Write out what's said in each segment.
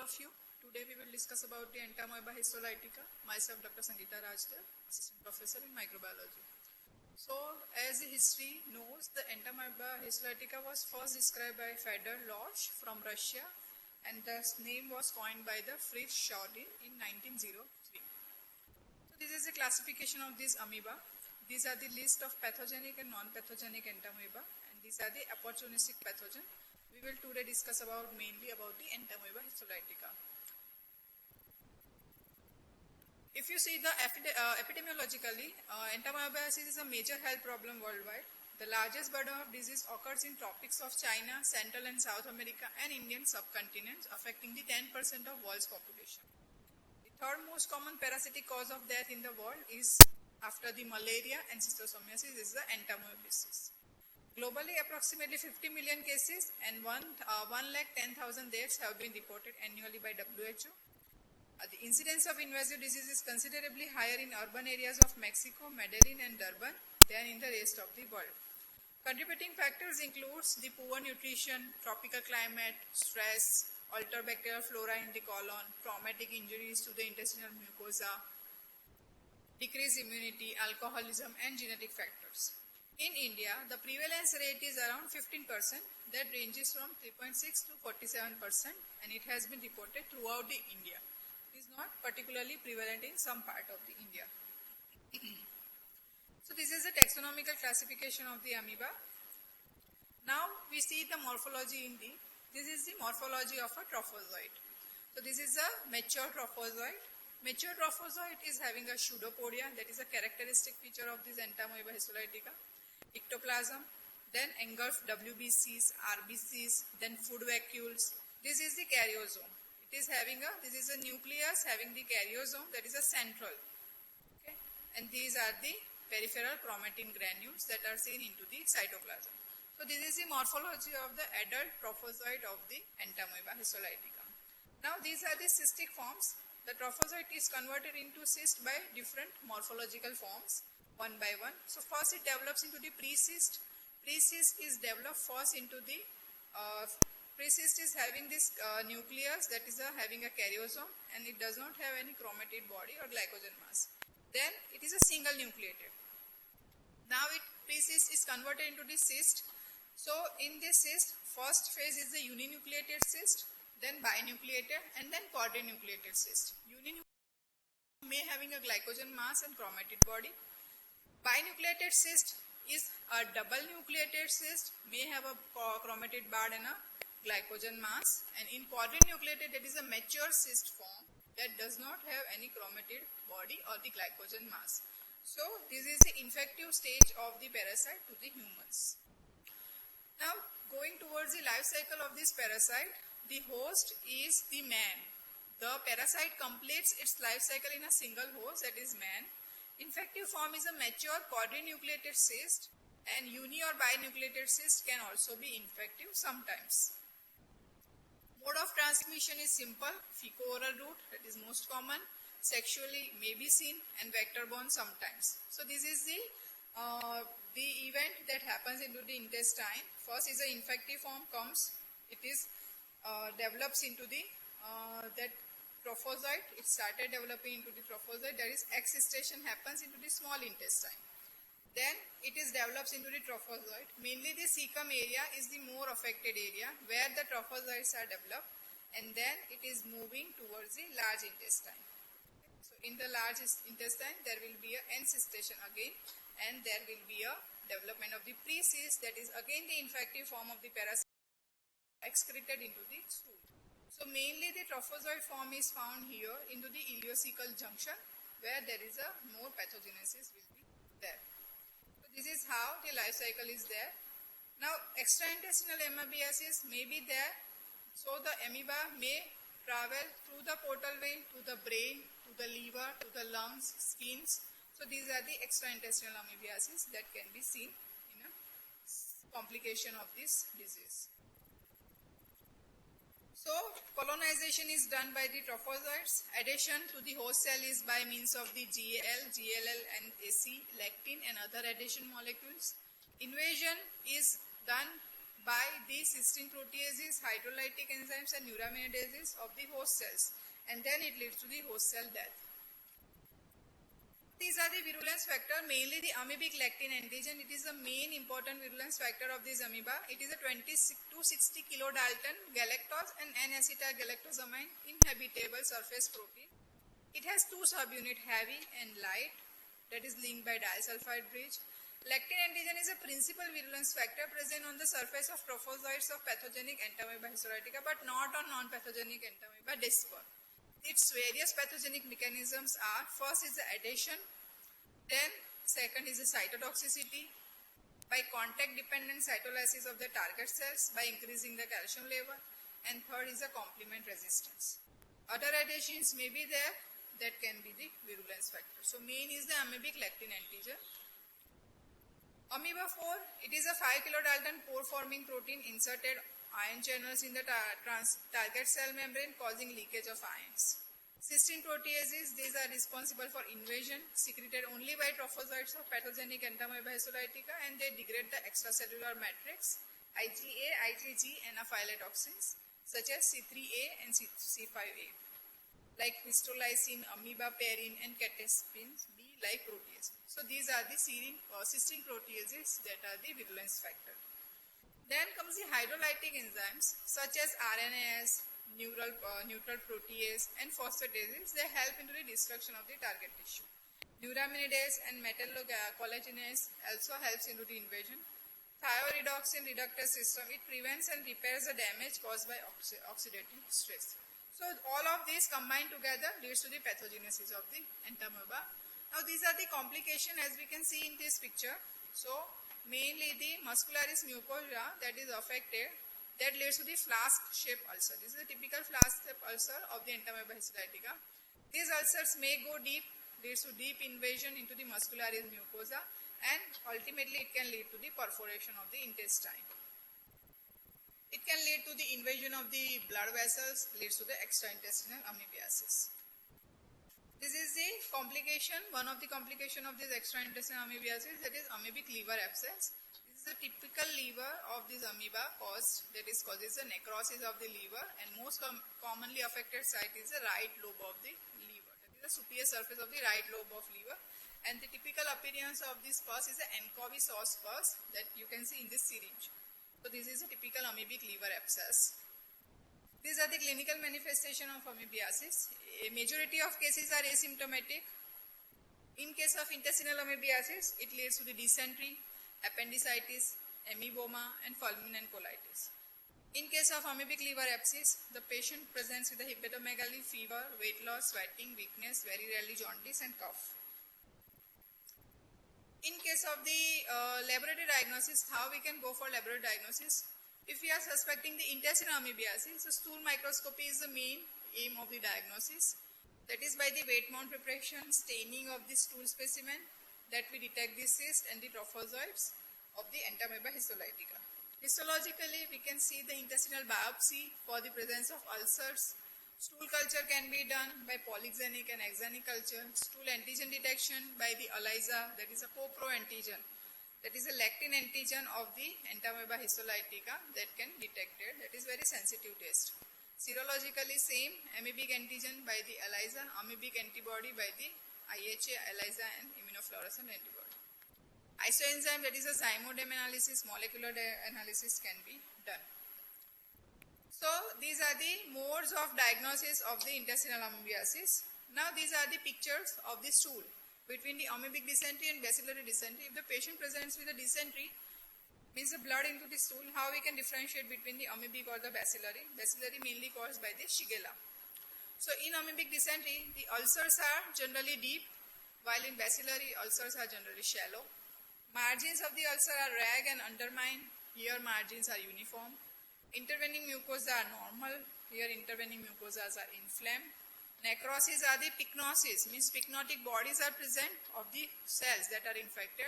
of you. Today we will discuss about the Entamoeba histolytica. Myself Dr. Sangeeta Rajdev, Assistant Professor in Microbiology. So as the history knows, the Entamoeba histolytica was first described by Fedor Losch from Russia, and the name was coined by the Fritz Schaudill in 1903. So this is a classification of this amoeba. These are the list of pathogenic and non-pathogenic Entamoeba, and these are the opportunistic pathogen. We will today discuss mainly about the Entamoeba histolytica. If you see the epidemiologically, entomoebiasis is a major health problem worldwide. The largest burden of disease occurs in tropics of China, Central and South America and Indian subcontinents, affecting the 10% of world's population. The third most common parasitic cause of death in the world is, after the malaria and schistosomiasis, is the entomoebiasis. Globally, approximately 50 million cases and 1,10,000 deaths have been reported annually by WHO. The incidence of invasive disease is considerably higher in urban areas of Mexico, Medellin and Durban than in the rest of the world. Contributing factors include the poor nutrition, tropical climate, stress, altered bacterial flora in the colon, traumatic injuries to the intestinal mucosa, decreased immunity, alcoholism and genetic factors. In India, the prevalence rate is around 15%, that ranges from 3.6 to 47%, and it has been reported throughout the India. It is not particularly prevalent in some part of the India. So this is a taxonomical classification of the amoeba. Now we see the morphology this is the morphology of a trophozoite. So this is a mature trophozoite. Mature trophozoite is having a pseudopodia, that is a characteristic feature of this Entamoeba histolytica. Ectoplasm, then engulfed WBCs, RBCs, then food vacuoles. This is the karyosome. This is a nucleus having the karyosome, that is a central. Okay? And these are the peripheral chromatin granules that are seen into the cytoplasm. So this is the morphology of the adult trophozoite of the Entamoeba histolytica. Now these are the cystic forms. The trophozoite is converted into cyst by different morphological forms, one by one. So first it develops into the precyst. Precyst is developed first into the precyst is having this nucleus that is having a karyosome, and it does not have any chromatid body or glycogen mass. Then it is a single nucleated. Now precyst is converted into the cyst. So in this cyst, first phase is the uninucleated cyst, then binucleated and then quadrinucleated cyst. Uninucleated may having a glycogen mass and chromatid body. Binucleated cyst is a double nucleated cyst, may have a chromatid bar and a glycogen mass, and in quadrinucleated, that is a mature cyst form that does not have any chromatid body or the glycogen mass. So this is the infective stage of the parasite to the humans. Now going towards the life cycle of this parasite, the host is the man. The parasite completes its life cycle in a single host, that is man. Infective form is a mature quadrinucleated cyst, and uni or binucleated cyst can also be infective sometimes. Mode of transmission is simple, fecal-oral route, that is most common, sexually may be seen, and vector-borne sometimes. So this is the event that happens into the intestine. First is the infective form comes, it is develops into the that trophozoite. It started developing into the trophozoite, that is excistation happens into the small intestine. Then it develops into the trophozoite. Mainly the cecum area is the more affected area where the trophozoites are developed, and then it is moving towards the large intestine. So in the large intestine there will be an encystation again, and there will be a development of the precyst, that is again the infective form of the parasite excreted into the stool. So mainly the trophozoite form is found here into the ileocecal junction, where there is a more pathogenesis will be there. So this is how the life cycle is there. Now extraintestinal amoebiasis may be there. So the amoeba may travel through the portal vein to the brain, to the liver, to the lungs, skins. So these are the extraintestinal amoebiasis that can be seen in a complication of this disease. So colonization is done by the trophozoites. Adhesion to the host cell is by means of the GAL, GLL and AC, lectin and other adhesion molecules. Invasion is done by the cystine proteases, hydrolytic enzymes and neuraminases of the host cells, and then it leads to the host cell death. These are the virulence factor, mainly the amoebic lectin antigen. It is the main important virulence factor of this amoeba. It is a 260 kilodalton galactose and N-acetyl-galactosamine inhabitable surface protein. It has two subunits, heavy and light, that is linked by disulfide bridge. Lectin antigen is a principal virulence factor present on the surface of trophozoites of pathogenic Entamoeba histolytica, but not on non-pathogenic Entamoeba disper. Its various pathogenic mechanisms are: first is the adhesion, then second is the cytotoxicity by contact-dependent cytolysis of the target cells by increasing the calcium level, and third is the complement resistance. Other adhesions may be there that can be the virulence factor. So main is the amoebic lectin antigen. Amoeba 4, it is a 5 kilodalton pore-forming protein inserted ion channels in the target cell membrane causing leakage of ions. Cystine proteases, these are responsible for invasion, secreted only by trophozoites of pathogenic Entamoeba histolytica, and they degrade the extracellular matrix IgA, IgG and aflatoxins such as C3A and C5A, like histolysine, amoebaperin and catespin B like protease. So these are the cystine proteases that are the virulence factor. Then comes the hydrolytic enzymes such as RNase, neutral protease and phosphatases. They help into the destruction of the target tissue. Neuraminidase and metallocollagenase also helps into the invasion. Thioredoxin reductase system, it prevents and repairs the damage caused by oxidative stress. So all of these combined together leads to the pathogenesis of the Entamoeba. Now these are the complications as we can see in this picture. So mainly the muscularis mucosa that is affected, that leads to the flask-shaped ulcer. This is a typical flask-shaped ulcer of the Entamoeba histolytica. These ulcers may go deep, leads to deep invasion into the muscularis mucosa, and ultimately it can lead to the perforation of the intestine. It can lead to the invasion of the blood vessels, leads to the extraintestinal amoebiasis. This is the complication, one of the complications of this extraintestinal amoebiasis, that is amoebic liver abscess. This is a typical liver of this amoeba causes the necrosis of the liver, and most commonly affected site is the right lobe of the liver. That is the superior surface of the right lobe of liver. And the typical appearance of this pus is an anchovy sauce pus that you can see in this syringe. So this is a typical amoebic liver abscess. These are the clinical manifestation of amoebiasis. A majority of cases are asymptomatic. In case of intestinal amoebiasis, it leads to the dysentery, appendicitis, amoeboma, and fulminant colitis. In case of amoebic liver abscess, the patient presents with a hepatomegaly, fever, weight loss, sweating, weakness, very rarely jaundice, and cough. In case of the laboratory diagnosis, how we can go for laboratory diagnosis? If we are suspecting the intestinal amoebiasis, the stool microscopy is the main aim of the diagnosis. That is by the weight mount preparation, staining of the stool specimen, that we detect the cyst and the trophozoites of the Entamoeba histolytica. Histologically, we can see the intestinal biopsy for the presence of ulcers. Stool culture can be done by polyxenic and exenic culture. Stool antigen detection by the ELISA, that is a copro antigen. That is a lectin antigen of the Entamoeba histolytica that can be detected. That is very sensitive test. Serologically same, amoebic antigen by the ELISA, amoebic antibody by the IHA, ELISA and immunofluorescent antibody. Isoenzyme, that is a zymodem analysis, molecular analysis can be done. So these are the modes of diagnosis of the intestinal amoebiasis. Now these are the pictures of the stool between the amoebic dysentery and bacillary dysentery. If the patient presents with a dysentery, means the blood into the stool, how we can differentiate between the amoebic or the bacillary? Bacillary mainly caused by the Shigella. So in amoebic dysentery, the ulcers are generally deep, while in bacillary, ulcers are generally shallow. Margins of the ulcer are rag and undermined. Here margins are uniform. Intervening mucosa are normal. Here intervening mucosas are inflamed. Necrosis are the pycnosis, means pycnotic bodies are present of the cells that are infected.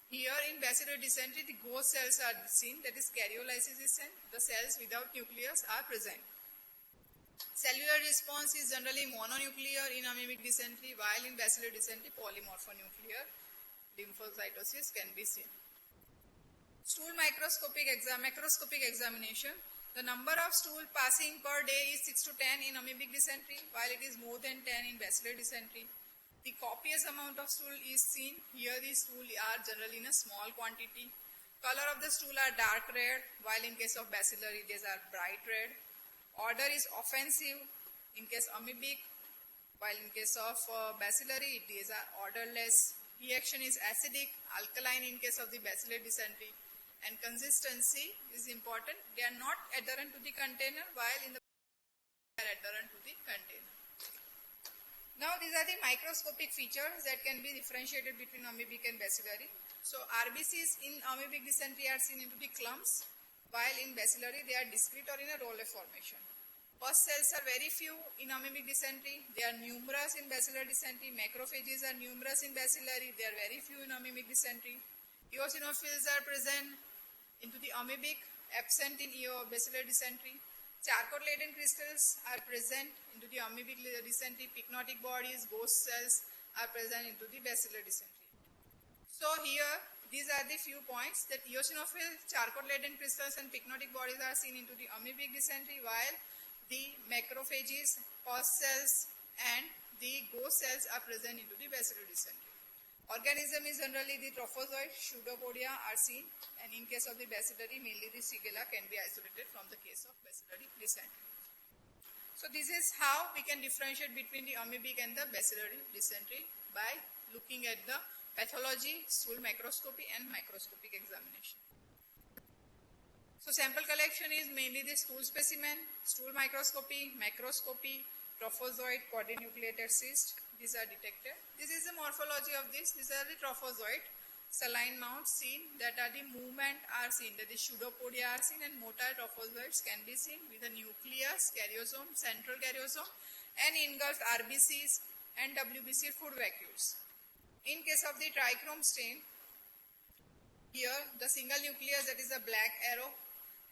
Here in bacillary dysentery, the ghost cells are seen, that is karyolysis is seen. The cells without nucleus are present. Cellular response is generally mononuclear in amoebic dysentery, while in bacillary dysentery, polymorphonuclear lymphocytosis can be seen. Stool macroscopic examination. The number of stool passing per day is 6 to 10 in amoebic dysentery, while it is more than 10 in bacillary dysentery. The copious amount of stool is seen. Here the stool are generally in a small quantity. Color of the stool are dark red, while in case of bacillary these are bright red. Odor is offensive in case amoebic, while in case of bacillary these are odorless. Reaction is acidic, alkaline in case of the bacillary dysentery. And consistency is important. They are not adherent to the container, while in the they are adherent to the container. Now these are the microscopic features that can be differentiated between amoebic and bacillary. So RBCs in amoebic dysentery are seen into the clumps, while in bacillary they are discrete or in a roller formation. Pus cells are very few in amoebic dysentery. They are numerous in bacillary dysentery. Macrophages are numerous in bacillary. They are very few in amoebic dysentery. Eosinophils are present into the amoebic, absent in bacillary dysentery. Charcot-laden crystals are present into the amoebic dysentery. Pycnotic bodies, ghost cells are present into the bacillary dysentery. So here, these are the few points that eosinophil, charcot-laden crystals and pycnotic bodies are seen into the amoebic dysentery, while the macrophages, pus cells and the ghost cells are present into the bacillary dysentery. Organism is generally the trophozoite, pseudopodia are seen, and in case of the bacillary, mainly the Shigella can be isolated from the case of bacillary dysentery. So this is how we can differentiate between the amoebic and the bacillary dysentery by looking at the pathology, stool microscopy and microscopic examination. So sample collection is mainly the stool specimen, stool microscopy, macroscopy, trophozoite, quadrinucleated cyst. These are detected. This is the morphology of this. These are the trophozoite saline mounts seen, that are the movement are seen, that the pseudopodia are seen, and motile trophozoites can be seen with the nucleus, karyosome, central karyosome, and engulfed RBCs and WBC food vacuoles. In case of the trichrome stain, here the single nucleus, that is the black arrow,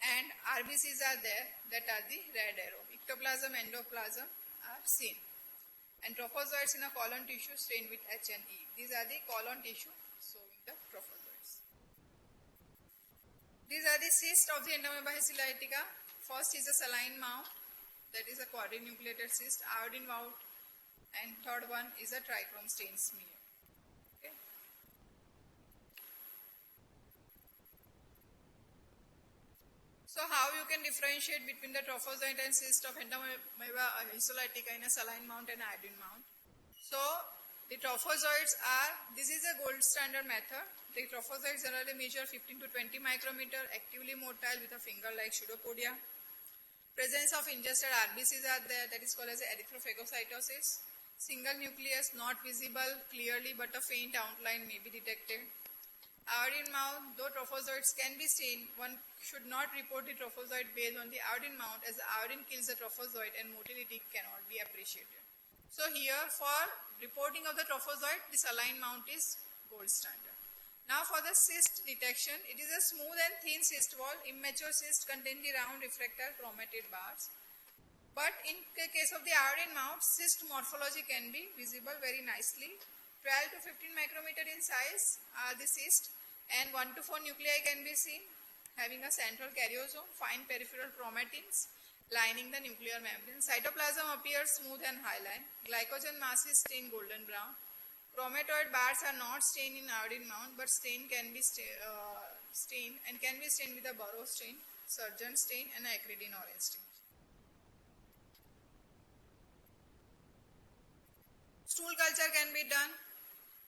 and RBCs are there, that are the red arrow. Ectoplasm, endoplasm are seen. And trophozoites in a colon tissue stained with H and E. These are the colon tissue showing the trophozoites. These are the cysts of the Entamoeba histolytica. First is a saline mount, that is a quadrinucleated cyst, iodine mount, and third one is a trichrome stain smear. Okay. So how you can differentiate between the trophozoite and cyst of Entamoeba histolytica in a saline mount and iodine mount? So the trophozoites are, this is a gold standard method. The trophozoites generally measure 15 to 20 micrometer, actively motile with a finger-like pseudopodia. Presence of ingested RBCs are there, that is called as erythrophagocytosis. Single nucleus not visible clearly, but a faint outline may be detected. Iodine mount, though trophozoites can be seen, one should not report the trophozoite based on the iodine mount, as the iodine kills the trophozoite and motility cannot be appreciated. So here for reporting of the trophozoite, the saline mount is gold standard. Now for the cyst detection, it is a smooth and thin cyst wall. Immature cyst contain the round refractile chromatid bars. But in the case of the iodine mount, cyst morphology can be visible very nicely. 12 to 15 micrometer in size are the cyst, and 1 to 4 nuclei can be seen, having a central karyosome, fine peripheral chromatins lining the nuclear membrane. Cytoplasm appears smooth and hyaline. Glycogen mass is stained golden brown. Chromatoid bars are not stained in iodine mount, but stain can be stained with a Burrow stain, Sargent stain, and acridine orange stain. Stool culture can be done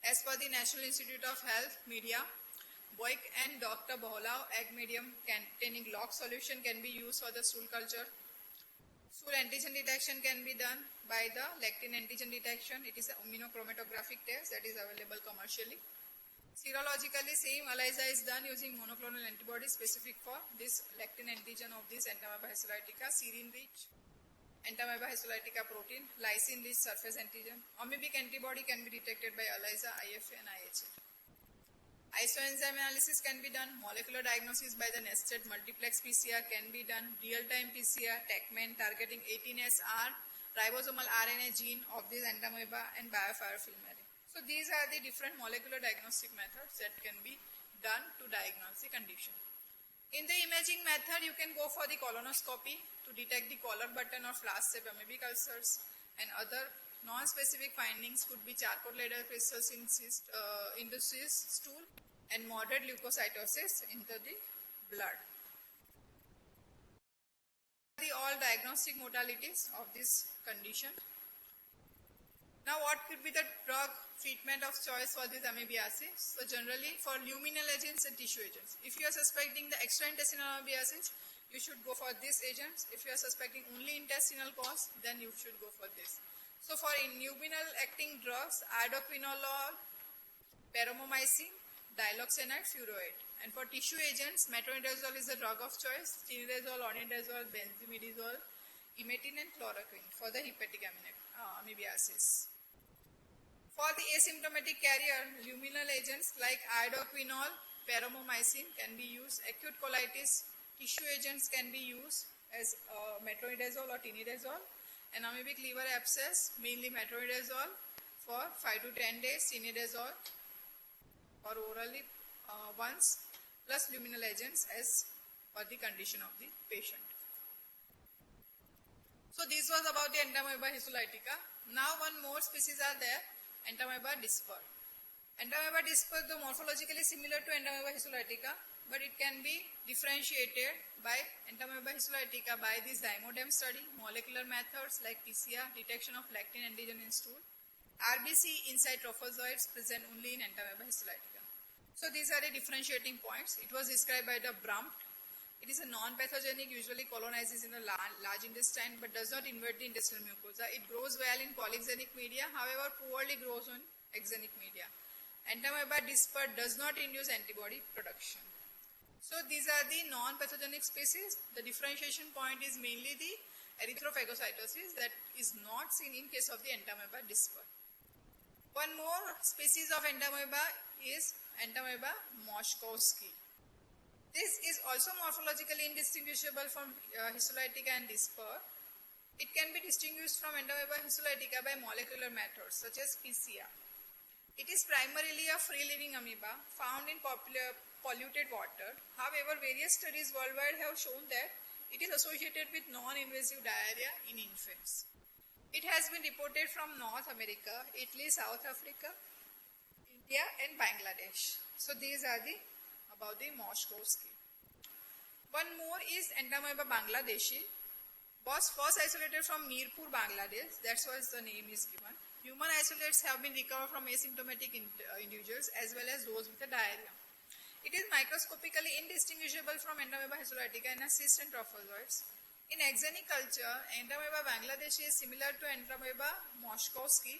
as per the National Institute of Health media. Boyk and Dr. Bohlau egg medium containing lock solution can be used for the stool culture. Stool antigen detection can be done by the lectin antigen detection. It is an immunochromatographic test that is available commercially. Serologically, same ELISA is done using monoclonal antibody specific for this lectin antigen of this Entamoeba histolytica, serine-rich Entamoeba histolytica protein, lysine-rich surface antigen. Amoebic antibody can be detected by ELISA, IFA and IHA. Isoenzyme analysis can be done. Molecular diagnosis by the nested multiplex PCR can be done. Real-time PCR, TaqMan, targeting 18SR, ribosomal RNA gene of this Entamoeba and biofire film array. So these are the different molecular diagnostic methods that can be done to diagnose the condition. In the imaging method, you can go for the colonoscopy to detect the collar button or flask shape amoebic ulcers, and other non-specific findings could be charcoal ladle crystals in the cyst stool and moderate leukocytosis into the blood. The all diagnostic modalities of this condition. Now, what could be the drug treatment of choice for this amoebiasis? So, generally for luminal agents and tissue agents. If you are suspecting the extraintestinal amoebiasis, you should go for these agents. If you are suspecting only intestinal cause, then you should go for this. So, for luminal acting drugs, iodoquinolone, paromomycin, diloxanate, furoate. And for tissue agents, metronidazole is the drug of choice, tinidazole, onidazole, benzimidazole, imetin and chloroquine for the hepatic amoebiasis. For the asymptomatic carrier, luminal agents like iodoquinol, paromomycin can be used. Acute colitis, tissue agents can be used as metronidazole or tinidazole. And amoebic liver abscess, mainly metronidazole for 5 to 10 days, tinidazole or orally once, plus luminal agents as per the condition of the patient. So this was about the Entamoeba histolytica. Now one more species are there, Entamoeba disper. Entamoeba disper, though morphologically similar to Entamoeba histolytica, but it can be differentiated by Entamoeba histolytica by this Dimodem study, molecular methods like PCR, detection of lectin antigen in stool. RBC inside trophozoites present only in Entamoeba histolytica. So these are the differentiating points. It was described by the Brumpt. It is a non-pathogenic, usually colonizes in the large intestine but does not invade the intestinal mucosa. It grows well in polygenic media, however poorly grows on exogenic media. Entamoeba disper does not induce antibody production. So these are the non-pathogenic species. The differentiation point is mainly the erythrophagocytosis that is not seen in case of the Entamoeba disper. One more species of Entamoeba is Entamoeba moszkowski. This is also morphologically indistinguishable from histolytica and disper. It can be distinguished from Entamoeba histolytica by molecular methods such as PCR. It is primarily a free-living amoeba found in polluted water. However, various studies worldwide have shown that it is associated with non-invasive diarrhea in infants. It has been reported from North America, Italy, South Africa, India and Bangladesh. So these are about the moszkowski. One more is Entamoeba bangladeshi. Was first isolated from Mirpur, Bangladesh. That's why the name is given. Human isolates have been recovered from asymptomatic individuals as well as those with a diarrhea. It is microscopically indistinguishable from Entamoeba histolytica and cyst and trophozoites. In exogenic culture, Entamoeba bangladeshi is similar to Entamoeba moszkowski.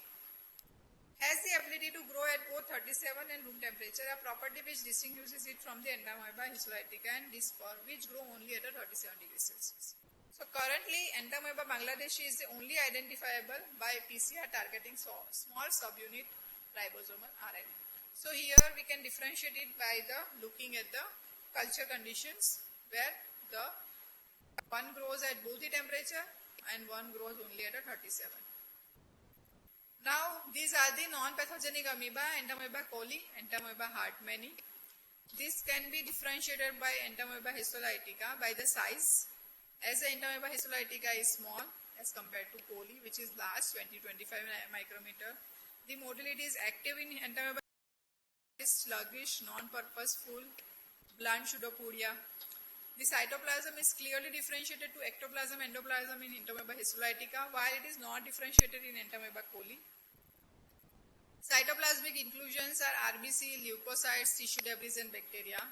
Has the ability to grow at both 37 and room temperature, a property which distinguishes it from the Entamoeba histolytica and disper, which grow only at a 37 degrees Celsius. So currently, Entamoeba bangladeshi is the only identifiable by PCR targeting small subunit ribosomal RNA. So here we can differentiate it by looking at the culture conditions where the one grows at both the temperature and one grows only at a 37. Now, these are the non-pathogenic amoeba, Entamoeba coli, Entamoeba hartmanni. This can be differentiated by Entamoeba histolytica by the size, as the Entamoeba histolytica is small as compared to coli, which is large, 20-25 micrometer. The motility is active in Entamoeba, is sluggish, non-purposeful, blunt pseudopodia. The cytoplasm is clearly differentiated to ectoplasm, endoplasm in Entamoeba histolytica, while it is not differentiated in Entamoeba coli. Cytoplasmic inclusions are RBC, leukocytes, tissue debris and bacteria.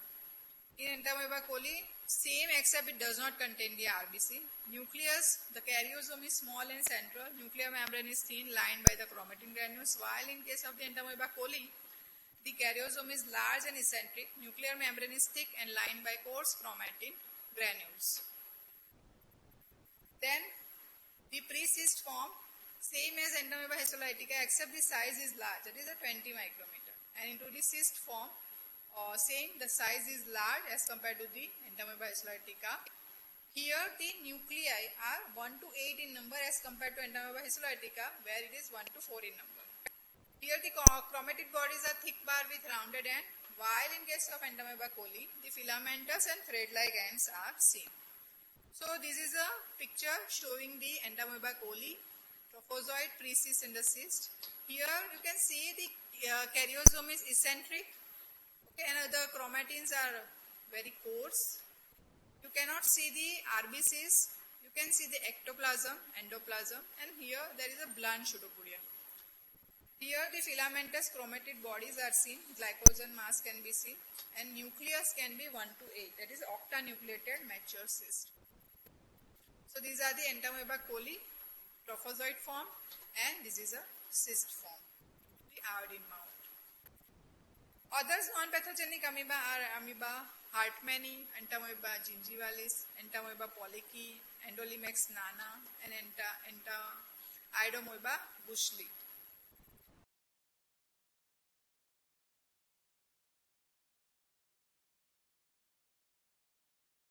In Entamoeba coli, same except it does not contain the RBC. Nucleus, the karyosome is small and central. Nuclear membrane is thin, lined by the chromatin granules, while in case of the Entamoeba coli, the karyosome is large and eccentric. Nuclear membrane is thick and lined by coarse chromatin granules. Then, the pre-cyst form, same as Entamoeba histolytica except the size is large, that is a 20 micrometer. And into the cyst form, same, the size is large as compared to the Entamoeba histolytica. Here the nuclei are 1 to 8 in number as compared to Entamoeba histolytica where it is 1 to 4 in number. Here the chromatic bodies are thick bar with rounded end, while in case of Entamoeba coli, the filamentous and thread-like ends are seen. So this is a picture showing the Entamoeba coli, trophozoite, pre-cyst and the cyst. Here you can see the karyosome is eccentric, okay, and the chromatins are very coarse. You cannot see the RBCs, you can see the ectoplasm, endoplasm, and here there is a blunt pseudopodia. Here the filamentous chromatid bodies are seen, glycogen mass can be seen, and nucleus can be 1 to 8, that is octanucleated mature cyst. So these are the Entamoeba coli, trophozoite form, and this is a cyst form, the iodine mount. Others non-pathogenic amoeba are amoeba hartmanni, Entamoeba gingivalis, Entamoeba pollici, Endolimex nana, and Iodoamoeba bushli.